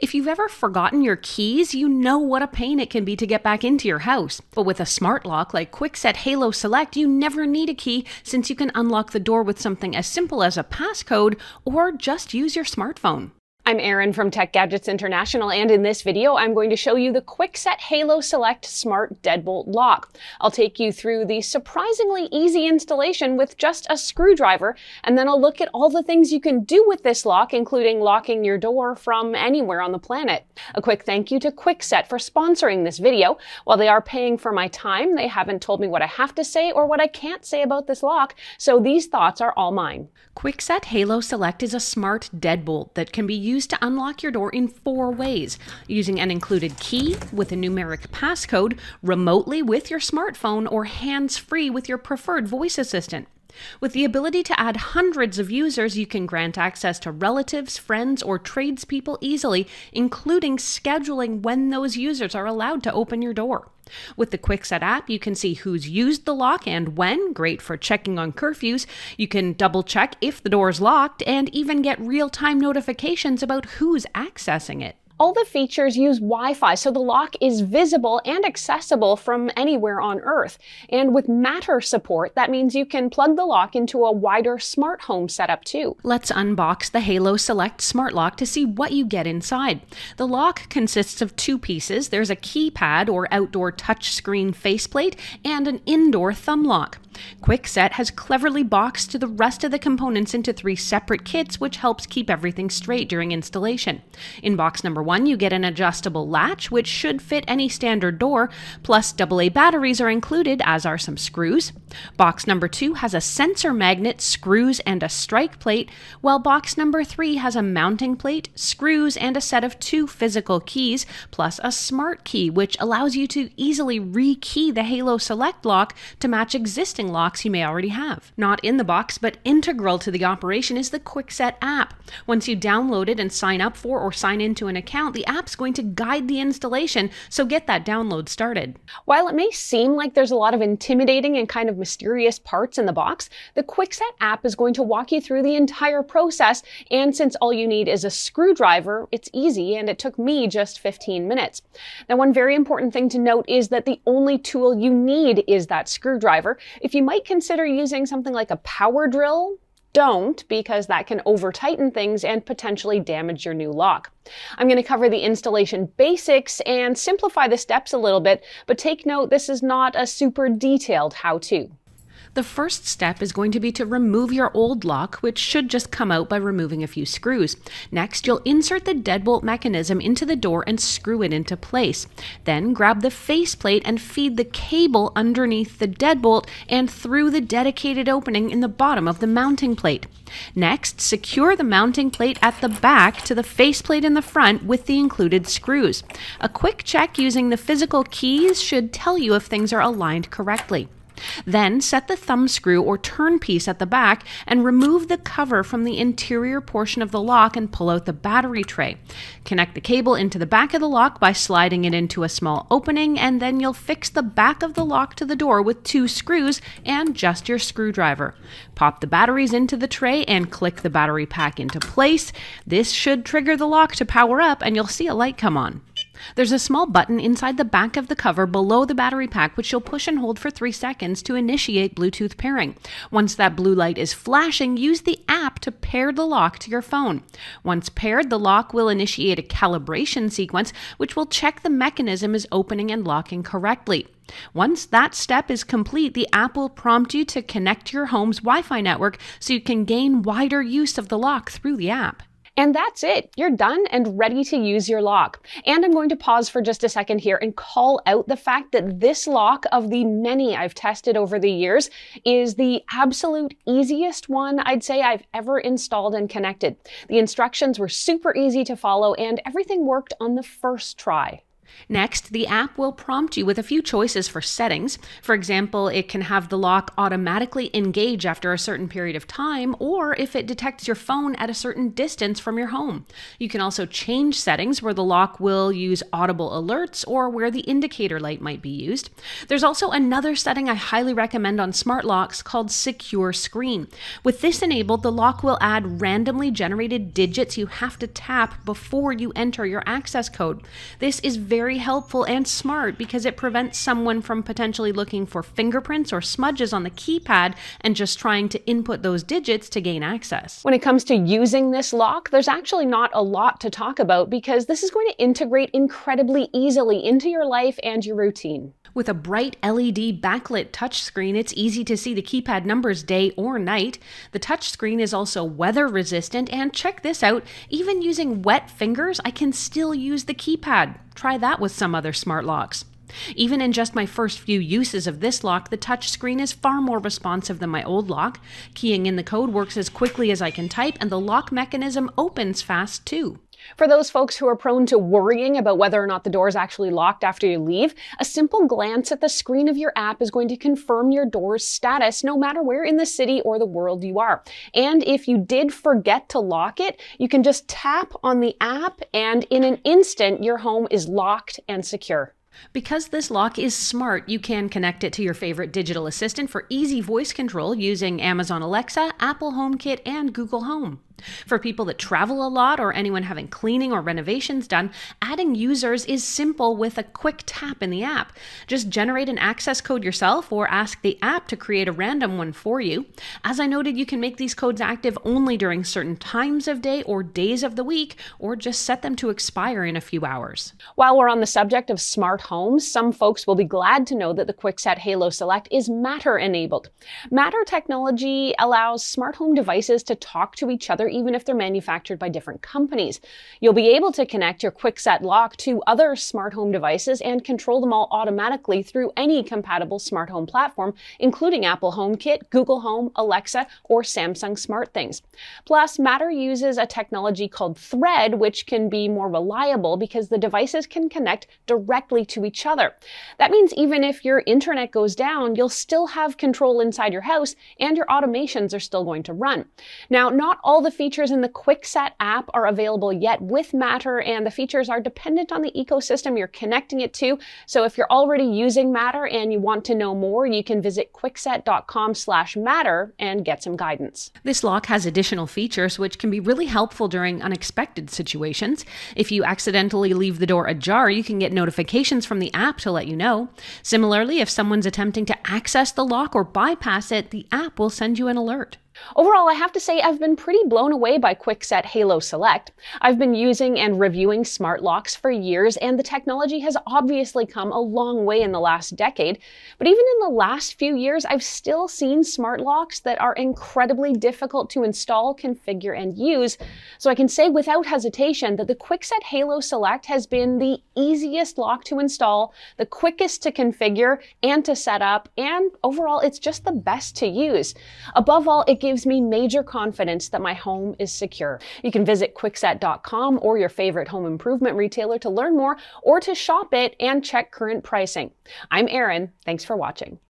If you've ever forgotten your keys, you know what a pain it can be to get back into your house. But with a smart lock like Kwikset Halo Select, you never need a key since you can unlock the door with something as simple as a passcode or just use your smartphone. I'm Erin from Tech Gadgets International, and in this video I'm going to show you the Kwikset Halo Select Smart Deadbolt Lock. I'll take you through the surprisingly easy installation with just a screwdriver, and then I'll look at all the things you can do with this lock, including locking your door from anywhere on the planet. A quick thank you to Kwikset for sponsoring this video. While they are paying for my time, they haven't told me what I have to say or what I can't say about this lock, so these thoughts are all mine. Kwikset Halo Select is a smart deadbolt that can be used to unlock your door in 4 ways, using an included key with a numeric passcode, remotely with your smartphone, or hands-free with your preferred voice assistant. With the ability to add hundreds of users, you can grant access to relatives, friends, or tradespeople easily, including scheduling when those users are allowed to open your door. With the Kwikset app, you can see who's used the lock and when, great for checking on curfews. You can double check if the door is locked and even get real-time notifications about who's accessing it. All the features use Wi-Fi, so the lock is visible and accessible from anywhere on Earth. And with Matter support, that means you can plug the lock into a wider smart home setup too. Let's unbox the Halo Select Smart Lock to see what you get inside. The lock consists of 2 pieces. There's a keypad or outdoor touchscreen faceplate and an indoor thumb lock. Kwikset has cleverly boxed the rest of the components into 3 separate kits, which helps keep everything straight during installation. In box number 1, you get an adjustable latch, which should fit any standard door, plus AA batteries are included, as are some screws. Box number 2 has a sensor magnet, screws, and a strike plate, while box number 3 has a mounting plate, screws, and a set of 2 physical keys, plus a smart key, which allows you to easily re-key the Halo Select lock to match existing locks you may already have. Not in the box, but integral to the operation is the Kwikset app. Once you download it and sign up for or sign into an account, the app's going to guide the installation, so get that download started. While it may seem like there's a lot of intimidating and kind of mysterious parts in the box, the Kwikset app is going to walk you through the entire process, and since all you need is a screwdriver, it's easy, and it took me just 15 minutes. Now, one very important thing to note is that the only tool you need is that screwdriver. If you might consider using something like a power drill, don't, because that can over-tighten things and potentially damage your new lock. I'm going to cover the installation basics and simplify the steps a little bit, but take note, this is not a super detailed how-to. The first step is going to be to remove your old lock, which should just come out by removing a few screws. Next, you'll insert the deadbolt mechanism into the door and screw it into place. Then grab the faceplate and feed the cable underneath the deadbolt and through the dedicated opening in the bottom of the mounting plate. Next, secure the mounting plate at the back to the faceplate in the front with the included screws. A quick check using the physical keys should tell you if things are aligned correctly. Then set the thumb screw or turn piece at the back and remove the cover from the interior portion of the lock and pull out the battery tray. Connect the cable into the back of the lock by sliding it into a small opening, and then you'll fix the back of the lock to the door with 2 screws and just your screwdriver. Pop the batteries into the tray and click the battery pack into place. This should trigger the lock to power up, and you'll see a light come on. There's a small button inside the back of the cover below the battery pack, which you'll push and hold for 3 seconds to initiate Bluetooth pairing. Once that blue light is flashing, use the app to pair the lock to your phone. Once paired, the lock will initiate a calibration sequence, which will check the mechanism is opening and locking correctly. Once that step is complete, the app will prompt you to connect to your home's Wi-Fi network so you can gain wider use of the lock through the app. And that's it. You're done and ready to use your lock. And I'm going to pause for just a second here and call out the fact that this lock, of the many I've tested over the years, is the absolute easiest one I'd say I've ever installed and connected. The instructions were super easy to follow and everything worked on the first try. Next, the app will prompt you with a few choices for settings. For example, it can have the lock automatically engage after a certain period of time, or if it detects your phone at a certain distance from your home. You can also change settings where the lock will use audible alerts or where the indicator light might be used. There's also another setting I highly recommend on smart locks called Secure Screen. With this enabled, the lock will add randomly generated digits you have to tap before you enter your access code. This is very helpful and smart because it prevents someone from potentially looking for fingerprints or smudges on the keypad and just trying to input those digits to gain access. When it comes to using this lock, there's actually not a lot to talk about because this is going to integrate incredibly easily into your life and your routine. With a bright LED backlit touchscreen, it's easy to see the keypad numbers day or night. The touchscreen is also weather resistant, and check this out, even using wet fingers, I can still use the keypad. Try that with some other smart locks. Even in just my first few uses of this lock, the touchscreen is far more responsive than my old lock. Keying in the code works as quickly as I can type, and the lock mechanism opens fast too. For those folks who are prone to worrying about whether or not the door is actually locked after you leave, a simple glance at the screen of your app is going to confirm your door's status no matter where in the city or the world you are. And if you did forget to lock it, you can just tap on the app and in an instant your home is locked and secure. Because this lock is smart, you can connect it to your favorite digital assistant for easy voice control using Amazon Alexa, Apple HomeKit, and Google Home. For people that travel a lot or anyone having cleaning or renovations done, adding users is simple with a quick tap in the app. Just generate an access code yourself or ask the app to create a random one for you. As I noted, you can make these codes active only during certain times of day or days of the week, or just set them to expire in a few hours. While we're on the subject of smart homes, some folks will be glad to know that the Kwikset Halo Select is Matter enabled. Matter technology allows smart home devices to talk to each other even if they're manufactured by different companies. You'll be able to connect your Kwikset lock to other smart home devices and control them all automatically through any compatible smart home platform, including Apple HomeKit, Google Home, Alexa, or Samsung SmartThings. Plus, Matter uses a technology called Thread, which can be more reliable because the devices can connect directly to each other. That means even if your internet goes down, you'll still have control inside your house and your automations are still going to run. Now, not all the features in the Kwikset app are available yet with Matter, and the features are dependent on the ecosystem you're connecting it to. So if you're already using Matter and you want to know more, you can visit kwikset.com/matter and get some guidance. This lock has additional features which can be really helpful during unexpected situations. If you accidentally leave the door ajar, you can get notifications from the app to let you know. Similarly, if someone's attempting to access the lock or bypass it, the app will send you an alert. Overall, I have to say I've been pretty blown away by Kwikset Halo Select. I've been using and reviewing smart locks for years, and the technology has obviously come a long way in the last decade. But even in the last few years, I've still seen smart locks that are incredibly difficult to install, configure, and use. So I can say without hesitation that the Kwikset Halo Select has been the easiest lock to install, the quickest to configure and to set up, and overall, it's just the best to use. Above all, it gives me major confidence that my home is secure. You can visit kwikset.com or your favorite home improvement retailer to learn more or to shop it and check current pricing. I'm Erin. Thanks for watching.